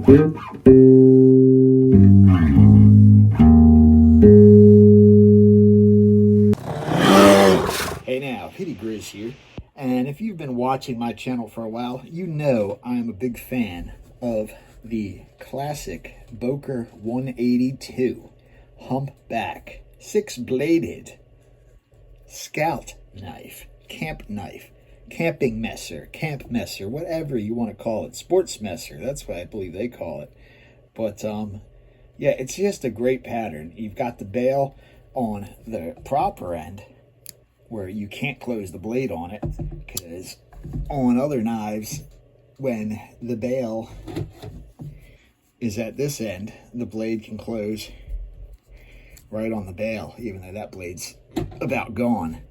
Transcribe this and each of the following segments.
Hey now, Grizz here, and if you've been watching my channel for a while, you know I am a big fan of the classic Boker 182 Humpback 6-bladed scout knife, camping messer, camp messer, whatever you want to call it, sports messer, that's what I believe they call it. But yeah, it's just a great pattern. You've got the bail on the proper end, where you can't close the blade on it, because on other knives, when the bail is at this end, the blade can close right on the bail, even though that blade's about gone.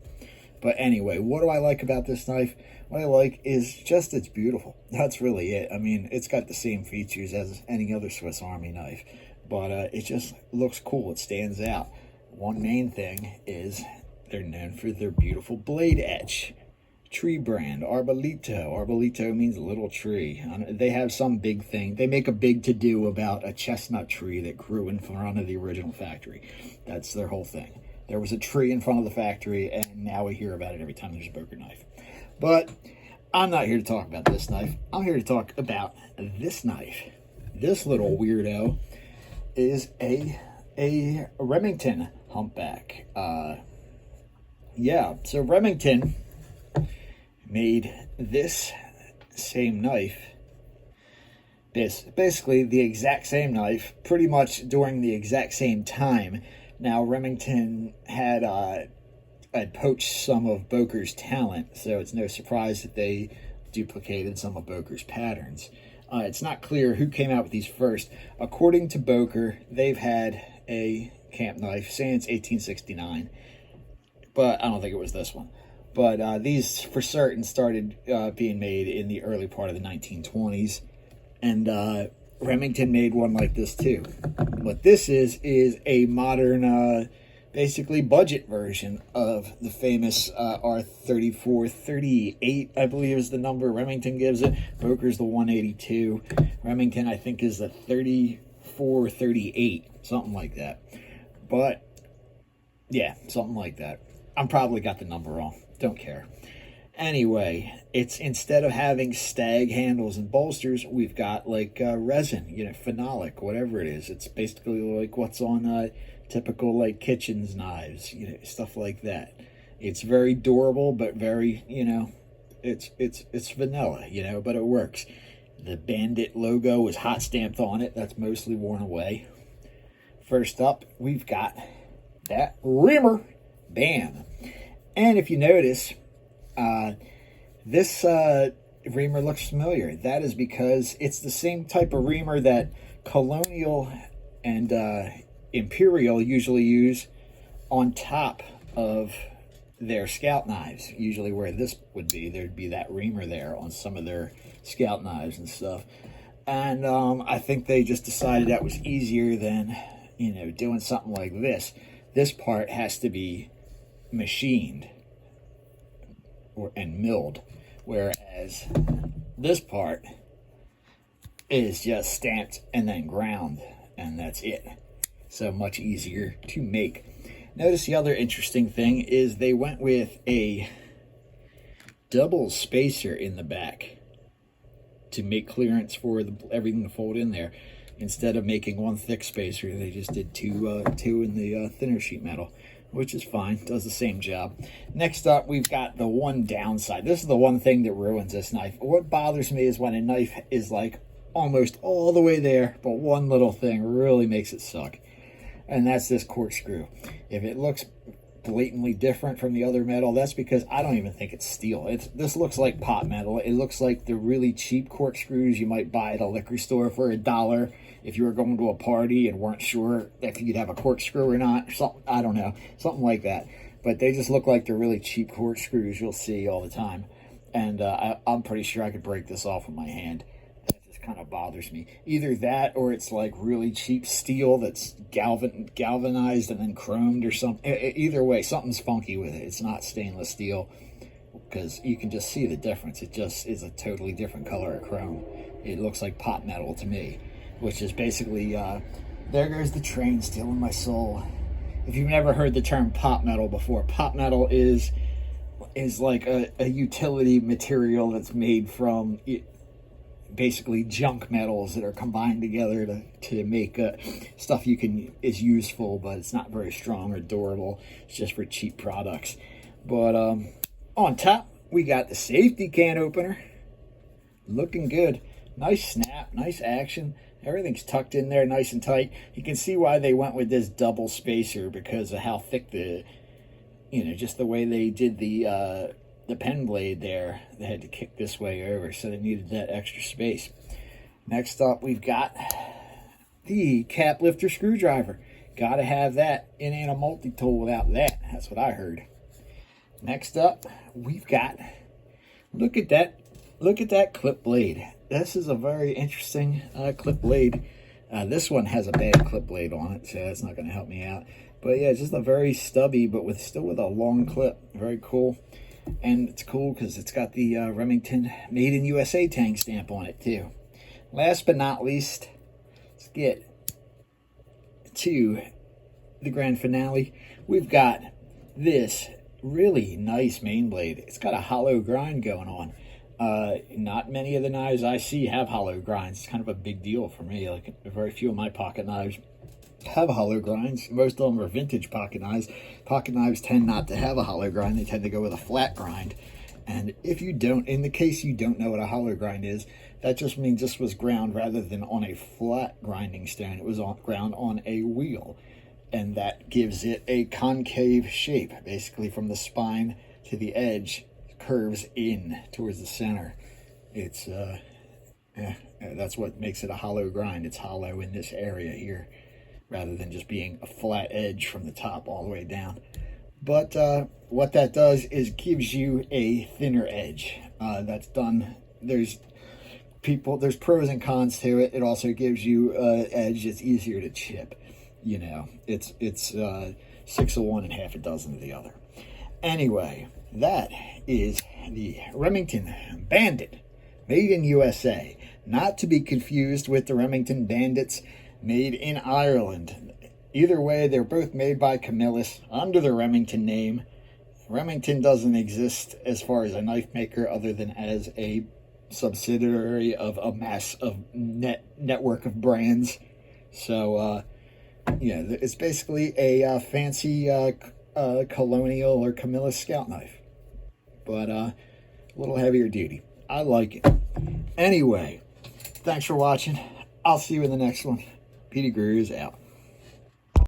But anyway, what do I like about this knife? What I like is just it's beautiful. That's really it. I mean, it's got the same features as any other Swiss Army knife, but it just looks cool. It stands out. One main thing is they're known for their beautiful blade etch. Tree brand, Arbolito. Arbolito means little tree. They have some big thing. They make a big to-do about a chestnut tree that grew in front of the original factory. That's their whole thing. There was a tree in front of the factory, and now we hear about it every time there's a Boker knife. But I'm not here to talk about this knife. I'm here to talk about this knife. This little weirdo is a Remington Humpback. Yeah, so Remington made this same knife, basically the exact same knife, pretty much during the exact same time. Now, Remington had poached some of Boker's talent, so it's no surprise that they duplicated some of Boker's patterns. It's not clear who came out with these first. According to Boker, they've had a camp knife since 1869. But I don't think it was this one. But these, for certain, started being made in the early part of the 1920s. And Remington made one like this, too. What this is a modern, basically budget version of the famous R3438, I believe is the number Remington gives it. Boker's the 182. Remington, I think, is the 3438, something like that. But, yeah, something like that. I'm probably got the number wrong. Don't care. Anyway, it's instead of having stag handles and bolsters, we've got like resin, phenolic, whatever it is. It's basically like what's on typical like kitchen's knives, stuff like that. It's very durable, but very, it's vanilla, but it works. The Bandit logo is hot stamped on it. That's mostly worn away. First up, we've got that reamer. Bam. And if you notice, this reamer looks familiar. That is because it's the same type of reamer that Colonial and Imperial usually use on top of their scout knives. Usually where this would be, there'd be that reamer there on some of their scout knives and stuff. And I think they just decided that was easier than, doing something like this. This part has to be machined and milled, whereas this part is just stamped and then ground, and that's it. So much easier to make. Notice the other interesting thing is they went with a double spacer in the back to make clearance for everything to fold in there. Instead of making one thick spacer, they just did two in the thinner sheet metal, which is fine. Does the same job. Next up, we've got the one downside. This is the one thing that ruins this knife. What bothers me is when a knife is like almost all the way there, but one little thing really makes it suck. And that's this corkscrew. If it looks blatantly different from the other metal, that's because I don't even think it's steel. This looks like pot metal. It looks like the really cheap corkscrews you might buy at a liquor store for $1 if you were going to a party and weren't sure if you'd have a corkscrew or not. Something, I don't know, something like that. But they just look like the really cheap corkscrews you'll see all the time. And I'm pretty sure I could break this off with my hand. That just kind of bothers me. Either that, or it's like really cheap steel that's galvanized and then chromed or something. Either way, something's funky with it. It's not stainless steel, because you can just see the difference. It just is a totally different color of chrome. It looks like pot metal to me. which is basically, there goes the train stealing my soul. If you've never heard the term pop metal before, pop metal is like a utility material that's made from basically junk metals that are combined together to make stuff is useful, but it's not very strong or durable. It's just for cheap products. But on top, we got the safety can opener. Looking good. Nice snap, nice action. Everything's tucked in there nice and tight. You can see why they went with this double spacer, because of how thick just the way they did the pen blade there. They had to kick this way over, so they needed that extra space. Next up, we've got the cap lifter screwdriver. Gotta have that. It ain't a multi-tool without that. That's what I heard. Next up, we've got, look at that clip blade. This is a very interesting clip blade. This one has a bad clip blade on it, so that's not going to help me out. But yeah, it's just a very stubby, but still with a long clip. Very cool. And it's cool because it's got the Remington Made in USA tank stamp on it too. Last but not least, let's get to the grand finale. We've got this really nice main blade. It's got a hollow grind going on. Not many of the knives I see have hollow grinds. It's kind of a big deal for me. Like, very few of my pocket knives have hollow grinds. Most of them are vintage pocket knives. Pocket knives tend not to have a hollow grind. They tend to go with a flat grind. And if you don't, in the case you don't know what a hollow grind is, that just means this was ground rather than on a flat grinding stone. It was ground on a wheel. And that gives it a concave shape, basically from the spine to the edge, curves in towards the center. It's that's what makes it a hollow grind. It's hollow in this area here, rather than just being a flat edge from the top all the way down. But what that does is gives you a thinner edge. That's done. There's pros and cons to it. It also gives you an edge that's easier to chip. You know, it's 6 of one and half a dozen of the other. Anyway, that is the Remington Bandit, made in USA. Not to be confused with the Remington Bandits, made in Ireland. Either way, they're both made by Camillus under the Remington name. Remington doesn't exist as far as a knife maker other than as a subsidiary of a network of brands. So, yeah, it's basically a fancy colonial or Camillus scout knife, but a little heavier duty. I like it. Anyway, thanks for watching. I'll see you in the next one. Petey Grizz out.